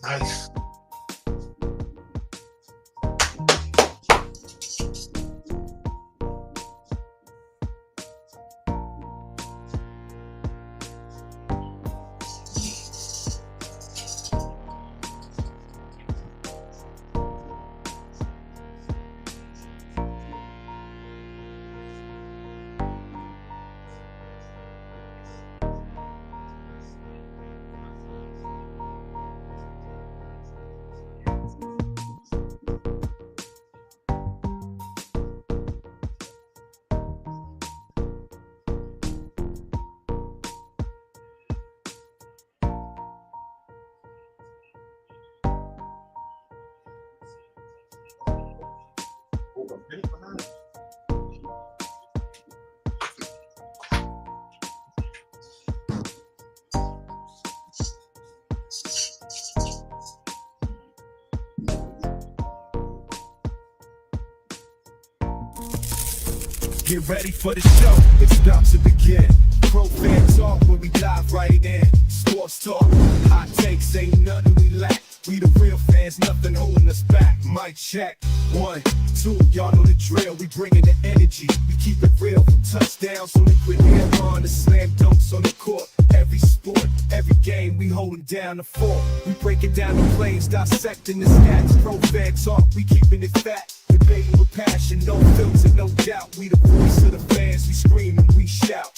Nice. Get ready for the show, it's about to begin. Pro fan talk when we dive right in. Sports talk, hot takes, ain't nothing we lack. We the real fans, nothing holding us back. Mic check, 1, 2, y'all know the drill. We bringing the energy, we keep it real. From touchdowns on liquid air on the slam dunks on the court. Every sport, every game, we holding down the fort. We breaking down the plays, dissecting the stats. Pro fan talk, we keeping it fat. Debating with passion, no filter, no doubt. We the voice of the fans, we scream and we shout.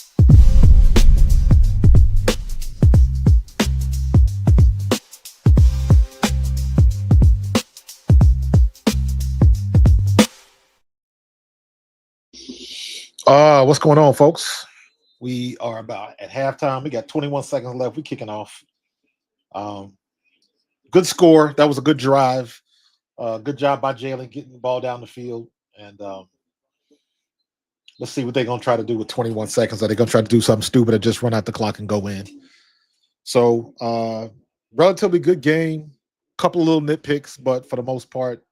What's going on, folks? We are about at halftime. We got 21 seconds left. We kicking off. Good score. That was a good drive. Good job by Jalen getting the ball down the field. And let's see what they're going to try to do with 21 seconds. Are they going to try to do something stupid or just run out the clock and go in? So, relatively good game. Couple of little nitpicks, but for the most part,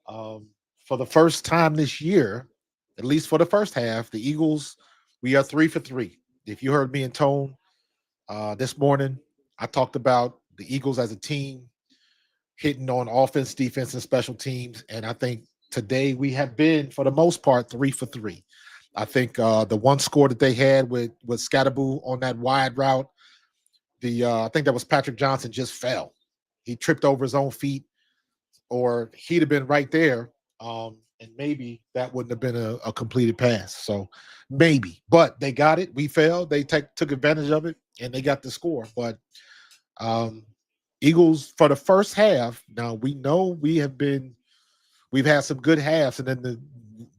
for the first time this year, at least for the first half, the Eagles, we are 3 for 3. If you heard me and Tone this morning, I talked about the Eagles as a team hitting on offense, defense, and special teams. And I think today we have been, for the most part, 3 for 3. I think the one score that they had with Scatterboo on that wide route, I think that was Patrick Johnson, just fell. He tripped over his own feet, or he'd have been right there. And maybe that wouldn't have been a completed pass. So maybe, but they got it. We failed. They took advantage of it, and they got the score. But Eagles for the first half. Now we know we've had some good halves, and then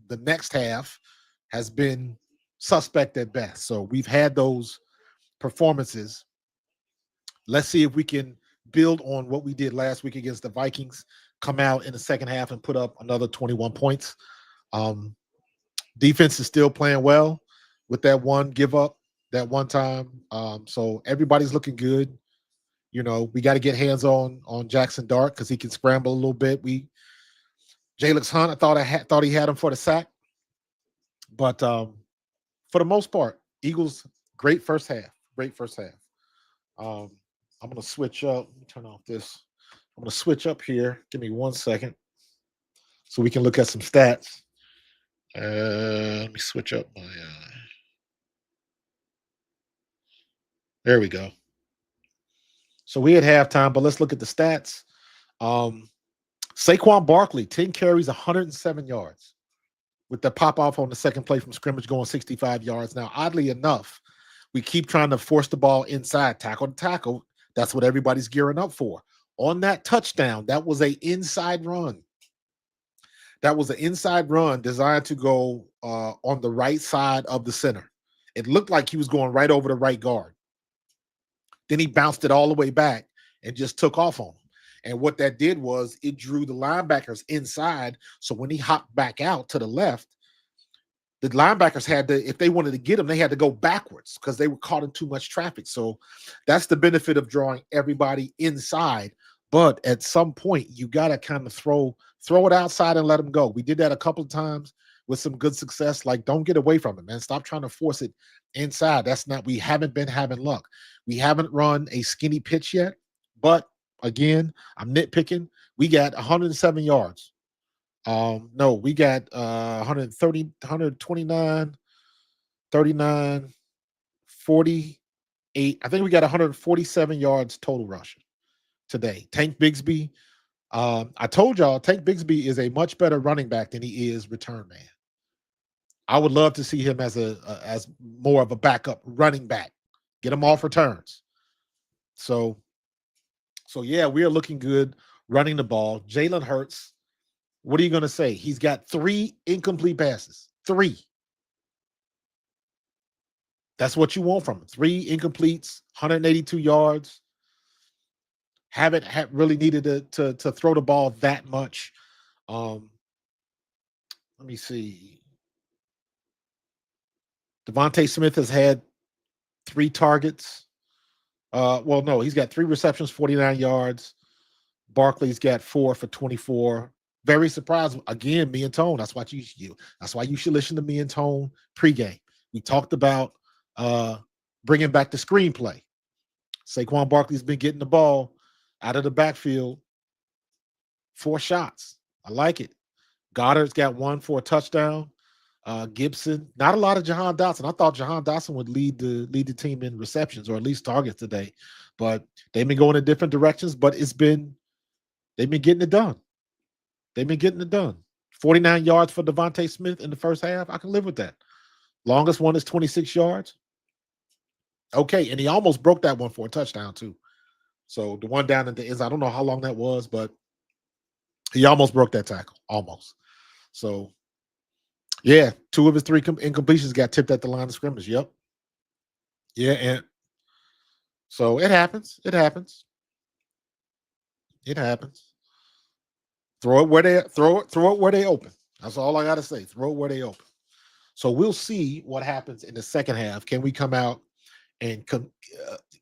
the next half has been suspect at best. So we've had those performances. Let's see if we can build on what we did last week against the Vikings. Come out in the second half and put up another 21 points. Defense is still playing well with that one give up that one time. So everybody's looking good. You know, we got to get hands on Jackson Dart because he can scramble a little bit. Jalix Hunt, I thought he had him for the sack, but for the most part, Eagles great first half. I'm gonna switch up. Let me turn off this. I'm going to switch up here. Give me 1 second so we can look at some stats. Let me switch up my there we go. So we had halftime, but let's look at the stats. Saquon Barkley, 10 carries, 107 yards with the pop-off on the second play from scrimmage going 65 yards. Now, oddly enough, we keep trying to force the ball inside, tackle to tackle. That's what everybody's gearing up for. On that touchdown, that was an inside run. That was an inside run designed to go on the right side of the center. It looked like he was going right over the right guard. Then he bounced it all the way back and just took off on him. And what that did was it drew the linebackers inside. So when he hopped back out to the left, the linebackers had to, if they wanted to get him, they had to go backwards because they were caught in too much traffic. So that's the benefit of drawing everybody inside. But at some point, you got to kind of throw it outside and let them go. We did that a couple of times with some good success. Like, don't get away from it, man. Stop trying to force it inside. We haven't been having luck. We haven't run a skinny pitch yet, but Again, I'm nitpicking. We got 107 yards. No, we got 130, 129, 39, 48. I think we got 147 yards total rushing today. Tank Bigsby. I told y'all Tank Bigsby is a much better running back than he is return man. I would love to see him as as more of a backup running back. Get him off returns. So yeah, we are looking good running the ball. Jalen Hurts, what are you going to say? He's got 3 incomplete passes. 3. That's what you want from him. 3 incompletes, 182 yards. Haven't really needed to throw the ball that much. Let me see. Devontae Smith has had 3 targets. Well, no, he's got 3 receptions, 49 yards. Barkley's got 4 for 24. Very surprised. Again, me and Tone. That's why you should listen to me and Tone pregame. We talked about bringing back the screenplay. Saquon Barkley's been getting the ball out of the backfield. 4 shots. I like it. Goddard's got 1 for a touchdown. Gibson, not a lot of Jahan Dotson. I thought Jahan Dotson would lead the team in receptions or at least targets today, but they've been going in different directions. But they've been getting it done. They've been getting it done. 49 yards for Devontae Smith in the first half. I can live with that. Longest one is 26 yards. Okay, and he almost broke that one for a touchdown too. So the one down at the end, I don't know how long that was, but he almost broke that tackle. Almost. So yeah, 2 of his 3 incompletions got tipped at the line of scrimmage. Yep. Yeah, and so it happens. It happens. It happens. Throw it where they open. That's all I got to say. Throw it where they open. So we'll see what happens in the second half. Can we come out and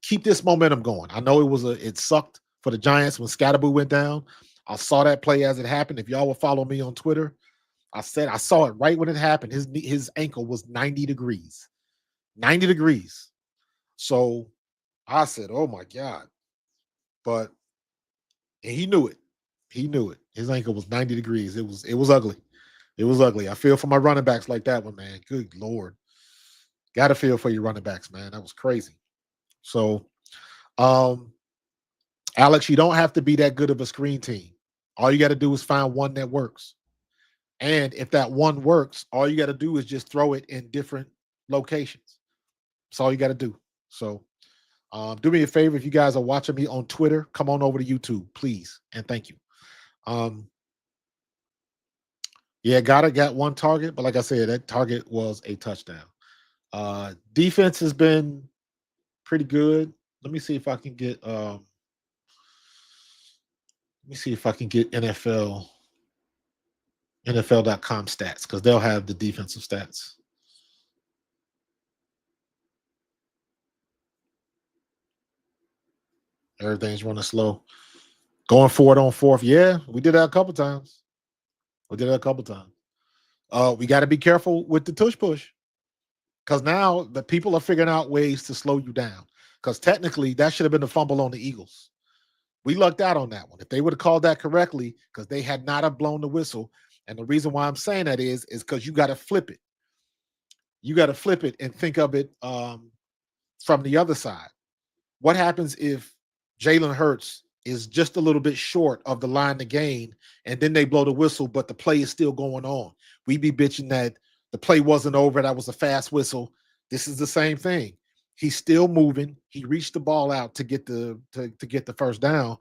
keep this momentum going? I know it sucked for the Giants when Scatterboo went down. I saw that play as it happened. If y'all will follow me on Twitter, I said I saw it right when it happened. His ankle was 90 degrees. 90 degrees. So I said, oh my God. But he knew it. He knew it. His ankle was 90 degrees. It was ugly. It was ugly. I feel for my running backs like that one, man. Good Lord. Got to feel for your running backs, man. That was crazy. So, Alex, you don't have to be that good of a screen team. All you got to do is find one that works. And if that one works, all you got to do is just throw it in different locations. That's all you got to do. So, do me a favor. If you guys are watching me on Twitter, come on over to YouTube, please. And thank you. Yeah, Goddard got 1 target, but like I said, that target was a touchdown. Defense has been pretty good. Let me see if I can get NFL.com stats, because they'll have the defensive stats. Everything's running slow. Going forward on 4th. Yeah, we did that a couple times. We got to be careful with the tush push, because now the people are figuring out ways to slow you down, because technically that should have been a fumble on the Eagles. We lucked out on that one. If they would have called that correctly, because they had not have blown the whistle. And the reason why I'm saying that is because you got to flip it. You got to flip it and think of it from the other side. What happens if Jalen Hurts is just a little bit short of the line to gain, and then they blow the whistle, but the play is still going on? We be bitching that the play wasn't over. That was a fast whistle. This is the same thing. He's still moving. He reached the ball out to get the first down,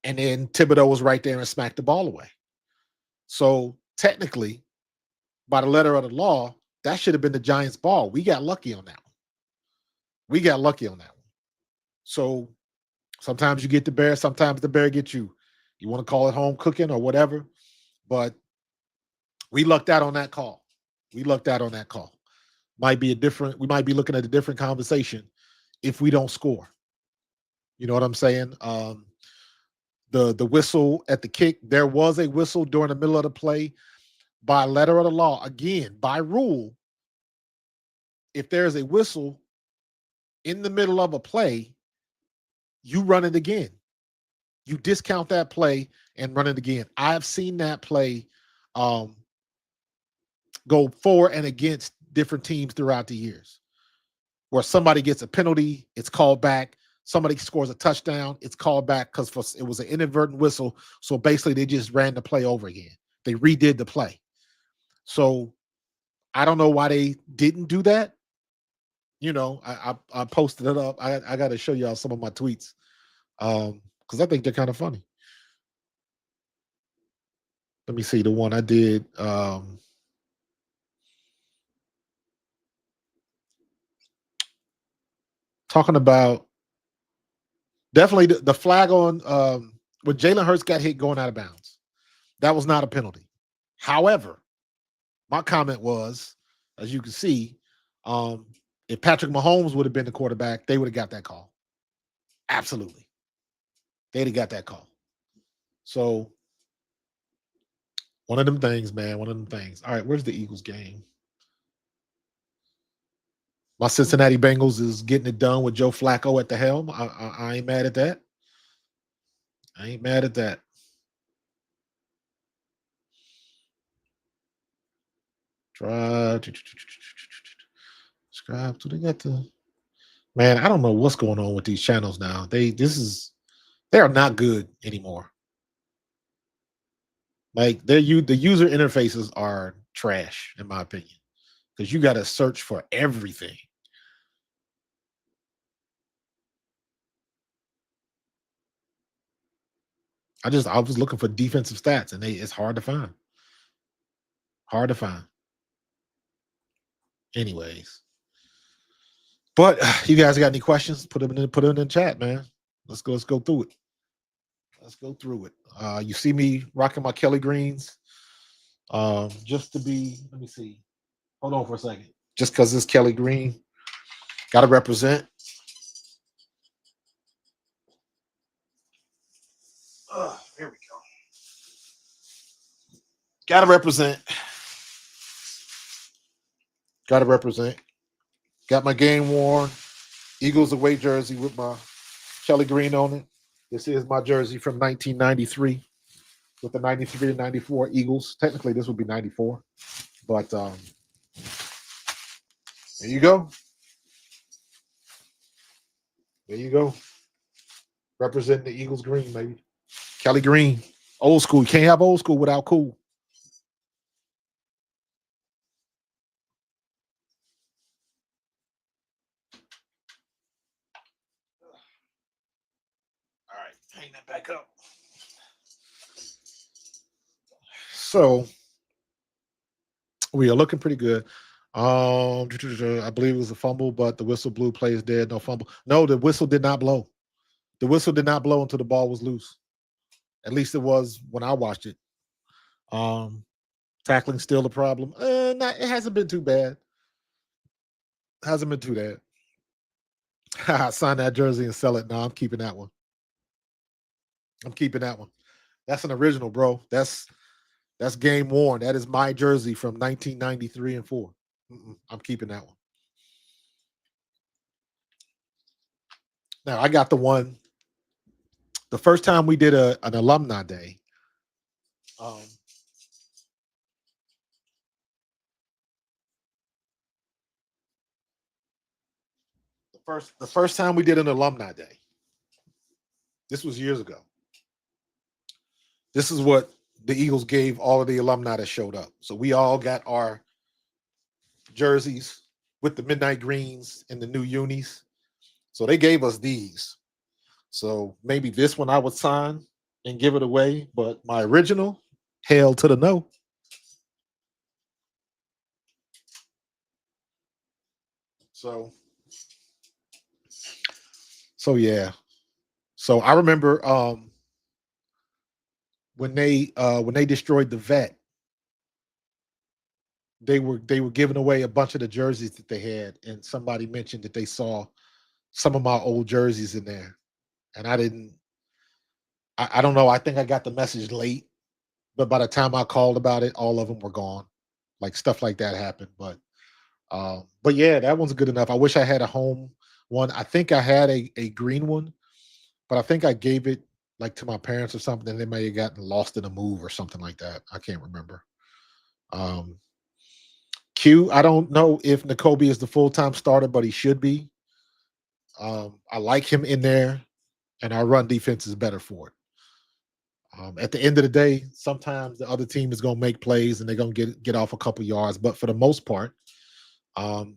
and then Thibodeau was right there and smacked the ball away. So technically, by the letter of the law, that should have been the Giants' ball. We got lucky on that one. So sometimes you get the bear, sometimes the bear gets you. You want to call it home cooking or whatever, but we lucked out on that call. We might be we might be looking at a different conversation if we don't score. You know what I'm saying? The whistle at the kick, there was a whistle during the middle of the play. By letter of the law, again, by rule, if there's a whistle in the middle of a play, you run it again. You discount that play and run it again. I've seen that play go for and against different teams throughout the years, where somebody gets a penalty, it's called back. Somebody scores a touchdown, it's called back because it was an inadvertent whistle. So basically, they just ran the play over again. They redid the play. So I don't know why they didn't do that. I posted it up. I got to show y'all some of my tweets because I think they're kind of funny. Let me see the one I did. Talking about definitely the flag on when Jalen Hurts got hit going out of bounds. That was not a penalty. However, my comment was, as you can see, if Patrick Mahomes would have been the quarterback, they would have got that call. Absolutely. They'd have got that call. So one of them things, man. One of them things. All right, where's the Eagles game? My Cincinnati Bengals is getting it done with Joe Flacco at the helm. I ain't mad at that. I ain't mad at that. Try to subscribe. Do they got the man? I don't know what's going on with these channels now. They are not good anymore. Like the user interfaces are trash, in my opinion, because you got to search for everything. I was looking for defensive stats, and it's hard to find. Hard to find. Anyways, but you guys got any questions? Put them in the chat, man. Let's go through it. Let's go through it. You see me rocking my Kelly Greens. Just to be, let me see. Hold on for a second. Just because it's Kelly Green, got to represent. Here we go. Got to represent. Got to represent. Got my game worn Eagles away jersey with my Kelly Green on it. This is my jersey from 1993 with the 93 and 94 Eagles. Technically, this would be 94. But there you go. There you go. Representing the Eagles green, maybe. Kelly Green. Old school. You can't have old school without cool. All right. Hang that back up. So we are looking pretty good. I believe it was a fumble, but the whistle blew. Play is dead. No fumble. No, the whistle did not blow. The whistle did not blow until the ball was loose. At least it was when I watched it. Tackling still a problem. It hasn't been too bad. Hasn't been too bad. Sign that jersey and sell it. No, I'm keeping that one. I'm keeping that one. That's an original, bro. That's game worn. That is my jersey from 1993 and 4. I'm keeping that one. Now I got the one. The first time we did an alumni day, the first time we did an alumni day, this was years ago. This is what the Eagles gave all of the alumni that showed up. So we all got our jerseys with the midnight greens and the new unis. So they gave us these. So maybe this one I would sign and give it away, but my original, hell to the no. So yeah. So I remember when they destroyed the vet, they were giving away a bunch of the jerseys that they had, and somebody mentioned that they saw some of my old jerseys in there. And I don't know. I think I got the message late, but by the time I called about it, all of them were gone. Like stuff like that happened. But yeah, that one's good enough. I wish I had a home one. I think I had a green one, but I think I gave it. like to my parents or something, and they may have gotten lost in a move or something like that. I can't remember. Um, Q, I don't know if N'Kobe is the full-time starter, but he should be. I like him in there, and our run defense is better for it. At the end of the day, sometimes the other team is going to make plays and they're going to get off a couple yards, but for the most part, um,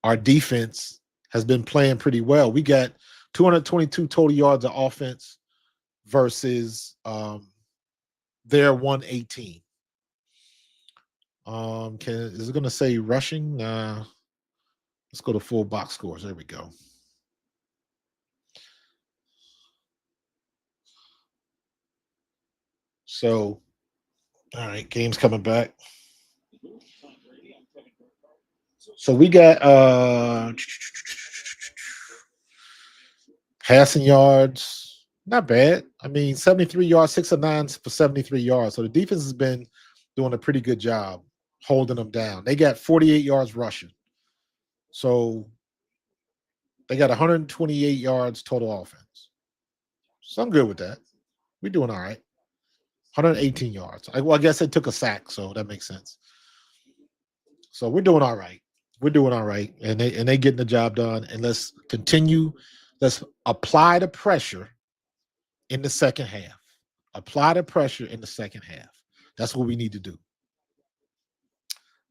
our defense has been playing pretty well. We got 222 total yards of offense versus their 118. Is it going to say rushing? Let's go to full box scores. There we go. So, all right, game's coming back. So we got passing yards, not bad. I mean, 73 yards, 6 of 9 for 73 yards. So the defense has been doing a pretty good job holding them down. They got 48 yards rushing. So they got 128 yards total offense. So I'm good with that. We're doing all right. 118 yards. I guess they took a sack, so that makes sense. So we're doing all right. We're doing all right, and they getting the job done. And let's continue. Let's apply the pressure in the second half. Apply the pressure in the second half. That's what we need to do.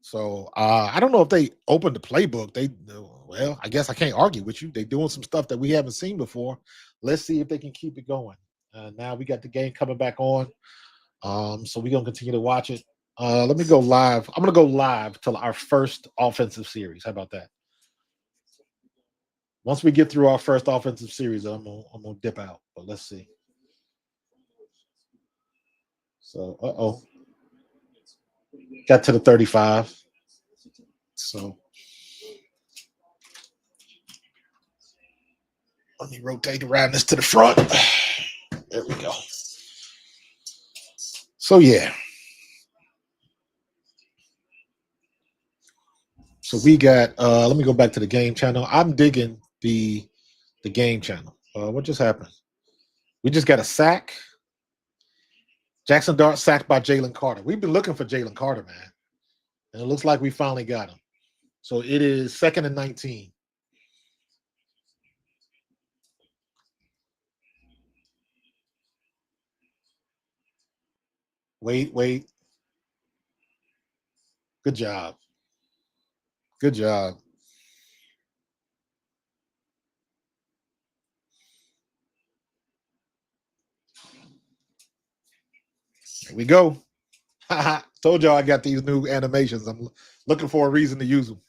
So I don't know if they opened the playbook. Well, I guess I can't argue with you. They're doing some stuff that we haven't seen before. Let's see if they can keep it going. Now we got the game coming back on. So we're gonna continue to watch it. Let me go live. I'm gonna go live till our first offensive series. How about that? Once we get through our first offensive series, I'm gonna dip out. But let's see. So, got to the 35. So let me rotate around this to the front. There we go. So yeah. So we got let me go back to the game channel. I'm digging the game channel. What just happened? We just got a sack. Jackson Dart sacked by Jalen Carter. We've been looking for Jalen Carter, man. And it looks like we finally got him. So it is 2nd and 19. Wait. Good job. Good job. Here we go. Told y'all I got these new animations. I'm looking for a reason to use them.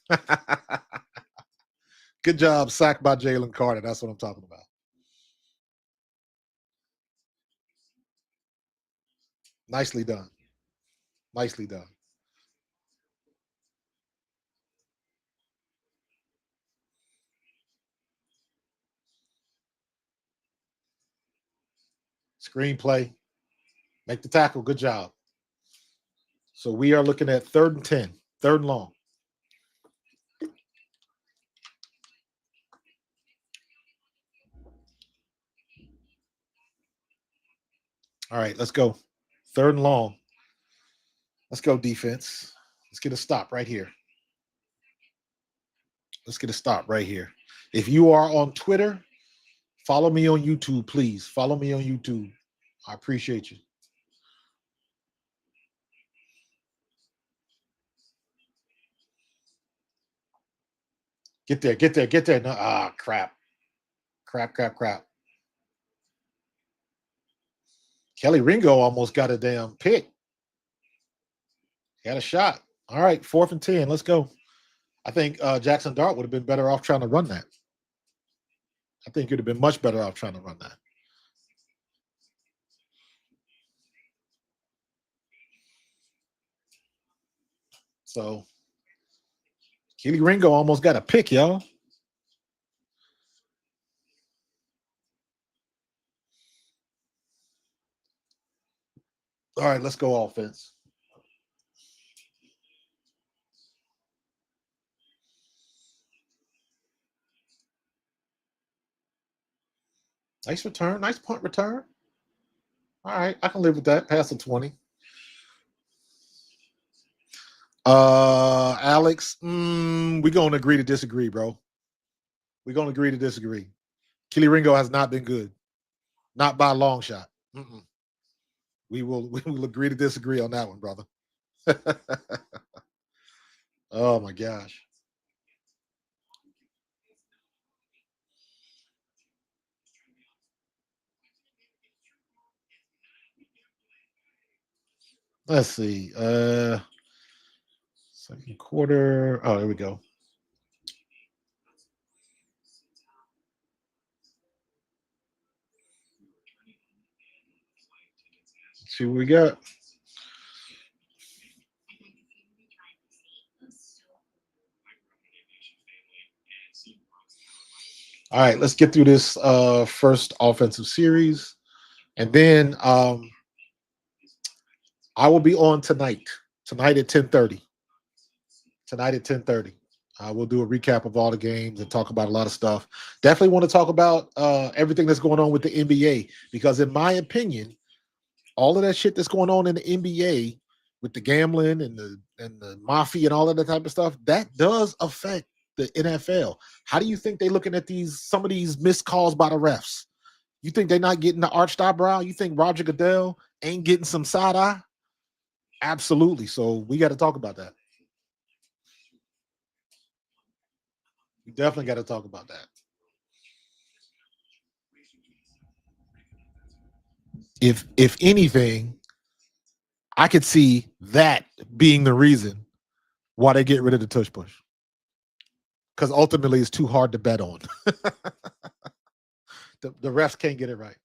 Good job, sacked by Jalen Carter. That's what I'm talking about. Nicely done. Nicely done. Screenplay. Make the tackle. Good job. So we are looking at 3rd and 10, 3rd and long. All right, let's go. 3rd and long. Let's go, defense. Let's get a stop right here. Let's get a stop right here. If you are on Twitter, follow me on YouTube, please. Follow me on YouTube. I appreciate you. Get there. No, crap. Crap. Kelly Ringo almost got a damn pick. Got a shot. All right, 4th and 10. Let's go. I think Jackson Dart would have been better off trying to run that. I think you'd have been much better off trying to run that. So Kelly Ringo almost got a pick, y'all. All right, let's go offense. Nice return. Nice punt return. All right, I can live with that. Pass the 20. Alex, we're gonna agree to disagree, bro. We're gonna agree to disagree. Keely Ringo has not been good, not by a long shot. We will agree to disagree on that one, brother. Oh my gosh. Let's see. Second quarter. Oh, there we go. Let's see what we got. All right, let's get through this first offensive series. And then I will be on tonight. Tonight at 10:30. Tonight at 10:30. We'll do a recap of all the games and talk about a lot of stuff. Definitely want to talk about everything that's going on with the NBA because, in my opinion, all of that shit that's going on in the NBA with the gambling and the mafia and all of that type of stuff that does affect the NFL. How do you think they're looking at some of these missed calls by the refs? You think they're not getting the arched eyebrow? You think Roger Goodell ain't getting some side eye? Absolutely. So we got to talk about that. We definitely got to talk about that. If anything, I could see that being the reason why they get rid of the tush push. Because ultimately it's too hard to bet on. the refs can't get it right.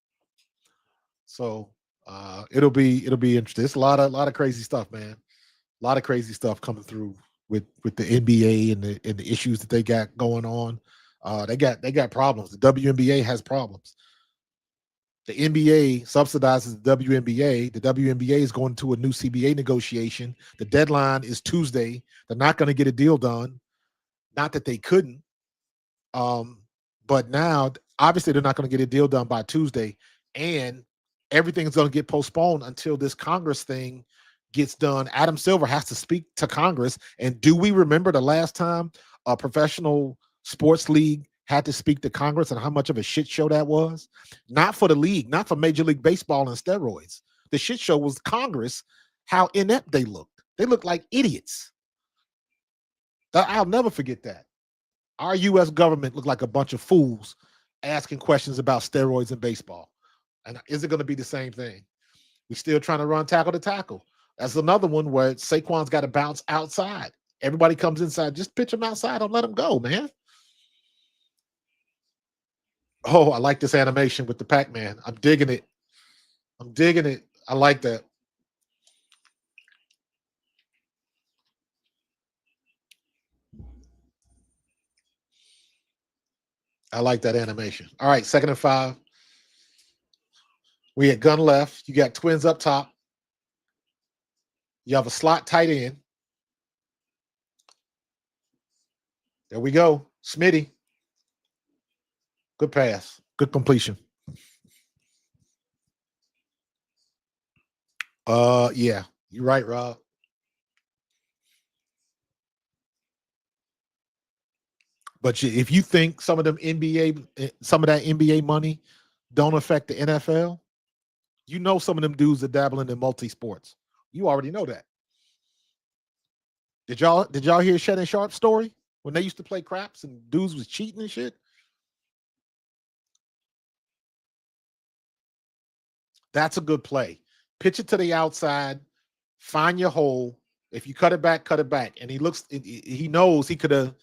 So it'll be interesting. It's a lot of crazy stuff, man. A lot of crazy stuff coming through with the NBA and the issues that they got going on. They got problems. The WNBA has problems. The NBA subsidizes the WNBA. The WNBA is going to a new CBA negotiation. The deadline is Tuesday. They're not going to get a deal done. Not that they couldn't. But now, obviously, they're not going to get a deal done by Tuesday. And everything's going to get postponed until this Congress thing gets done. Adam Silver has to speak to Congress. And do we remember the last time a professional sports league had to speak to Congress and how much of a shit show that was? Not for the league, not for Major League Baseball and steroids. The shit show was Congress, how inept they looked. They looked like idiots. I'll never forget that. Our U.S. government looked like a bunch of fools asking questions about steroids in baseball. And is it going to be the same thing? We're still trying to run tackle to tackle. That's another one where Saquon's got to bounce outside. Everybody comes inside. Just pitch him outside. Don't let him go, man. Oh, I like this animation with the Pac-Man. I'm digging it. I like that. I like that animation. All right, 2nd and 5. We had gun left. You got twins up top. You have a slot tight end. There we go. Smitty. Good pass. Good completion. Yeah. You're right, Rob. But if you think some of that NBA money don't affect the NFL, you know some of them dudes are dabbling in multi-sports. You already know that. Did y'all hear Shannon Sharp's story when they used to play craps and dudes was cheating and shit? That's a good play. Pitch it to the outside, find your hole. If you cut it back, cut it back. And he knows he could have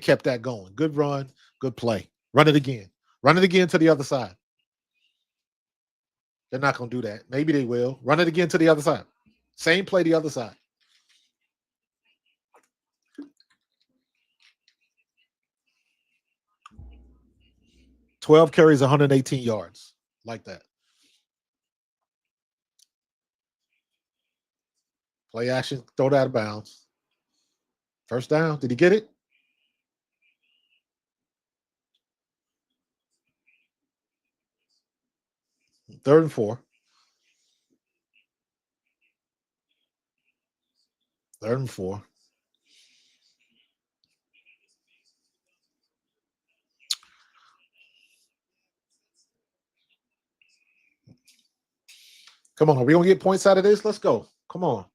kept that going. Good run, good play. Run it again. Run it again to the other side. They're not going to do that. Maybe they will. Run it again to the other side. Same play the other side. $12 carries, 118 yards. Like that. Play action, throw it out of bounds. First down. Did he get it? 3rd and 4. 3rd and 4. Come on, are we gonna get points out of this? Let's go. Come on.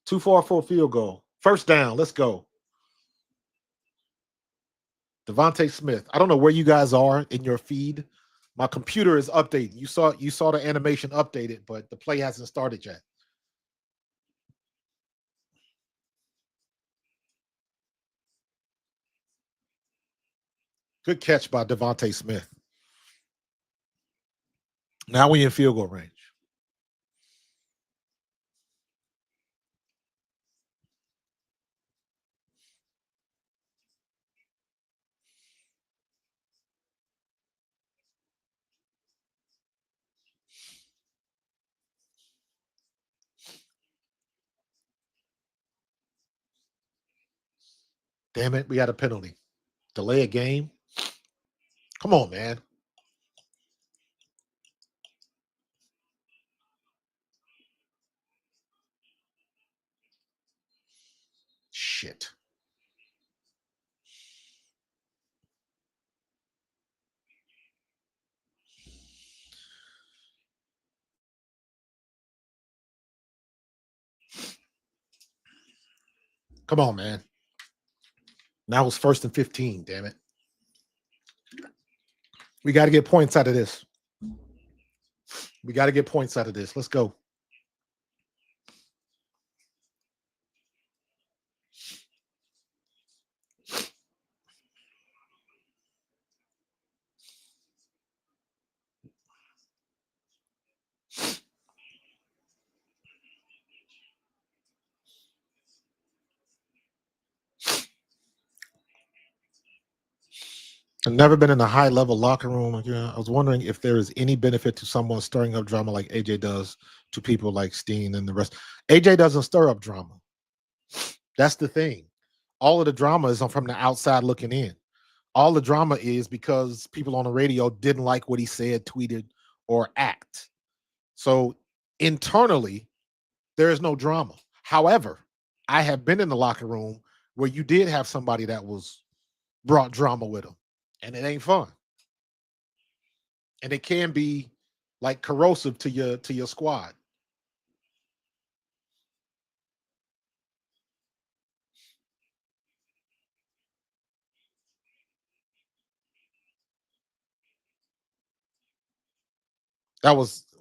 Too far for a field goal. 1st down. Let's go. Devontae Smith. I don't know where you guys are in your feed. My computer is updating. You saw the animation updated, but the play hasn't started yet. Good catch by Devontae Smith. Now we in field goal range. Damn it, we got a penalty. Delay a game. Come on, man. Shit. Come on, man. Now it's 1st and 15, damn it. We got to get points out of this. We got to get points out of this. Let's go. I've never been in a high level locker room. I was wondering if there is any benefit to someone stirring up drama like AJ does to people like Steen and the rest. AJ doesn't stir up drama. That's the thing. All of the drama is from the outside looking in. All the drama is because people on the radio didn't like what he said, tweeted, or act. So internally, there is no drama. However, I have been in the locker room where you did have somebody that brought drama with them, and it ain't fun. And it can be like corrosive to your squad.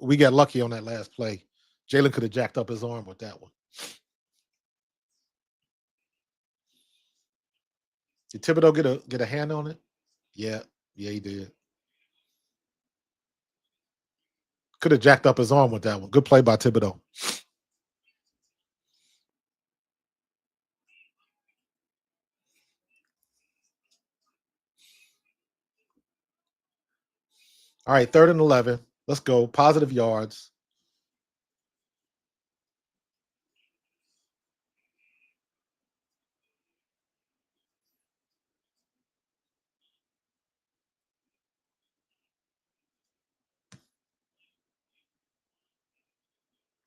We got lucky on that last play. Jalen could have jacked up his arm with that one. Did Thibodeau get a hand on it? Yeah, he did. Could have jacked up his arm with that one. Good play by Thibodeau. All right, 3rd and 11. Let's go. Positive yards.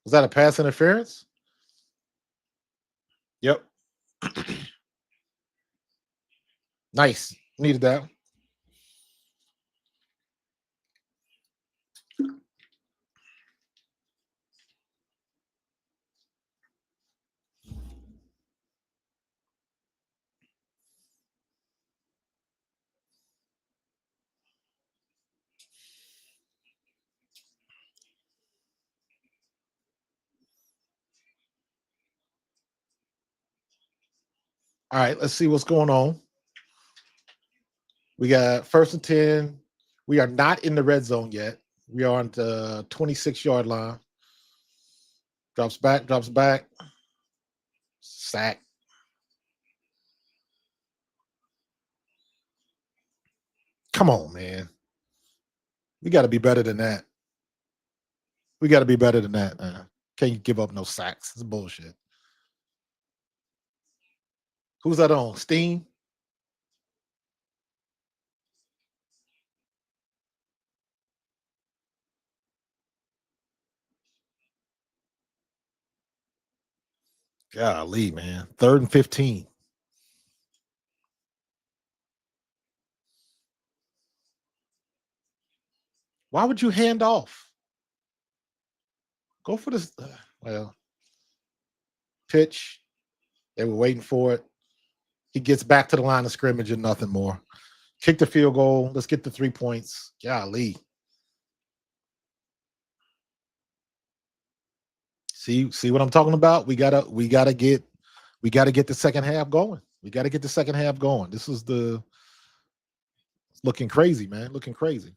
Was that a pass interference? Yep. Nice. Needed that. All right, let's see what's going on. We got 1st and 10. We are not in the red zone yet. We are on the 26-yard line. Drops back. Sack. Come on, man. We got to be better than that. Can't you give up no sacks? It's bullshit. Who's that on? Steen? Golly, man. 3rd and 15. Why would you hand off? Go for this. Well, pitch. They were waiting for it. He gets back to the line of scrimmage and nothing more. Kick the field goal. Let's get the 3 points. Golly. See what I'm talking about? We gotta get the second half going. We gotta get the second half going. This is looking crazy, man. Looking crazy.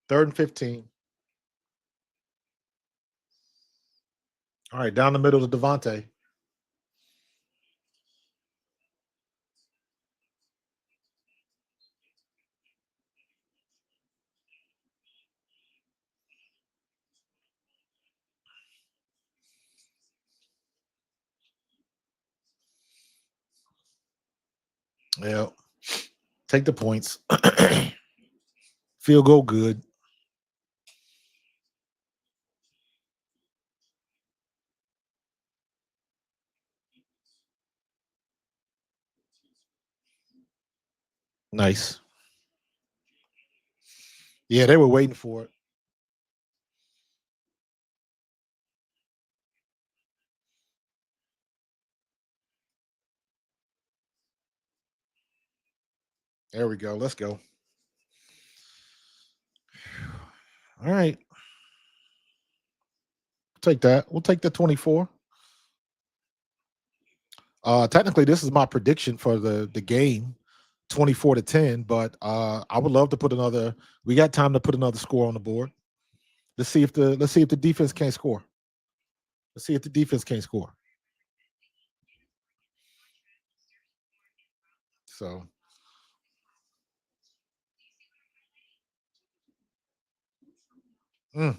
Third and 15. All right, down the middle to Devontae. Yeah. Take the points. Field goal good. Nice. Yeah, they were waiting for it. There we go. Let's go. All right. Take that. We'll take the 24. Technically, this is my prediction for the game, 24-10. But I would love to put another. We got time to put another score on the board. Let's see if the defense can't score. Let's see if the defense can't score. So mm,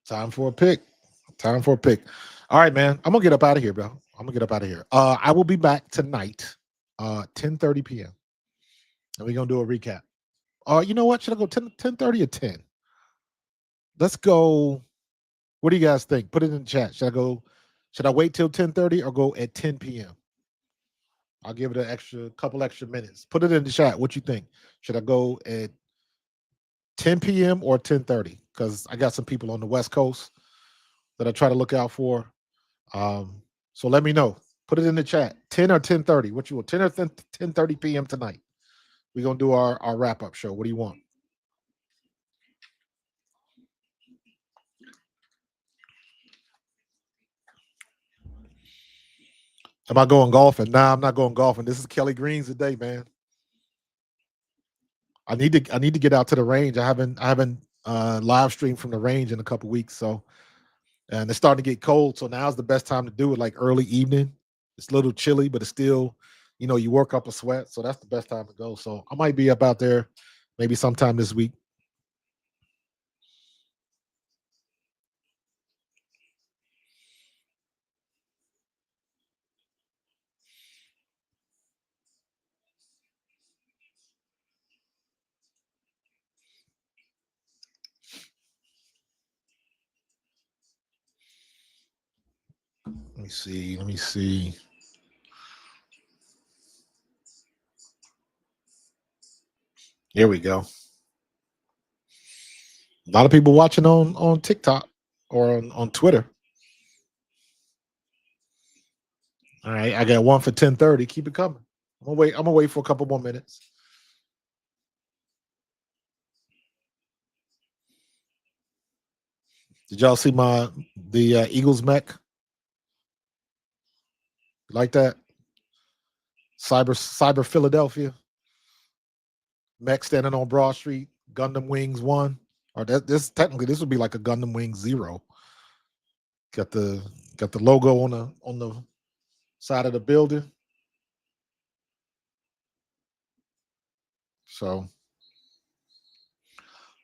time for a pick. Time for a pick. All right, man. I'm gonna get up out of here, bro. I'm gonna get up out of here. I will be back tonight, 10:30 p.m. And we're gonna do a recap. You know what? Should I go 10:30 or 10? Let's go. What do you guys think? Put it in the chat. Should I wait till 10:30 or go at 10 p.m.? I'll give it a couple extra minutes. Put it in the chat. What you think? Should I go at 10 p.m. or 10:30? Because I got some people on the West Coast that I try to look out for. So let me know. Put it in the chat. 10 or 10:30. What you want? 10 or 10:30 p.m. tonight. We're gonna do our wrap-up show. What do you want? Am I going golfing? Nah, I'm not going golfing. This is Kelly Green's today, man. I need to get out to the range. I haven't live streamed from the range in a couple weeks. So, and it's starting to get cold. So now's the best time to do it, like early evening. It's a little chilly, but it's still, you work up a sweat. So that's the best time to go. So I might be up out there maybe sometime this week. Let me see. Let me see. Here we go. A lot of people watching on TikTok or on Twitter. All right, I got one for 10:30. Keep it coming. I'm gonna wait for a couple more minutes. Did y'all see the Eagles mech? Like that? Cyber Philadelphia. Mech standing on Broad Street. Gundam Wings 1. Or this would be like a Gundam Wings 0. Got the logo on the side of the building. So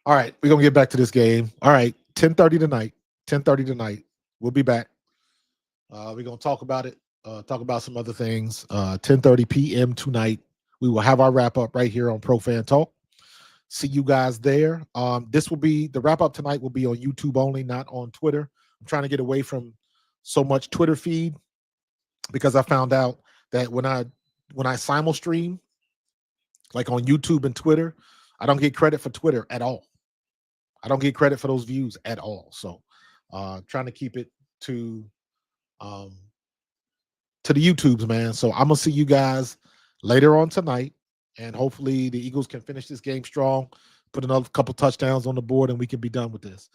all right, we're gonna get back to this game. All right, 10:30 tonight. 10:30 tonight. We'll be back. We're gonna talk about it. Talk about some other things. 10:30 p.m. tonight. We will have our wrap up right here on Pro Fan Talk. See you guys there. This will be the wrap up tonight. Will be on YouTube only, not on Twitter. I'm trying to get away from so much Twitter feed because I found out that when I simul stream, like on YouTube and Twitter, I don't get credit for Twitter at all. I don't get credit for those views at all. So trying to keep it to the YouTubes, man. So I'm gonna see you guys later on tonight, and hopefully the Eagles can finish this game strong, put another couple touchdowns on the board, and we can be done with this.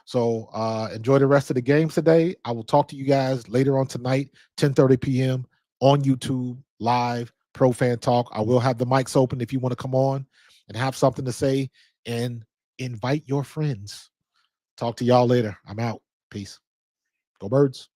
So enjoy the rest of the games today. I will talk to you guys later on tonight, 10:30 p.m. on YouTube live. Pro Fan Talk. I will have the mics open if you want to come on and have something to say and invite your friends. Talk to y'all later. I'm out. Peace. Go Birds.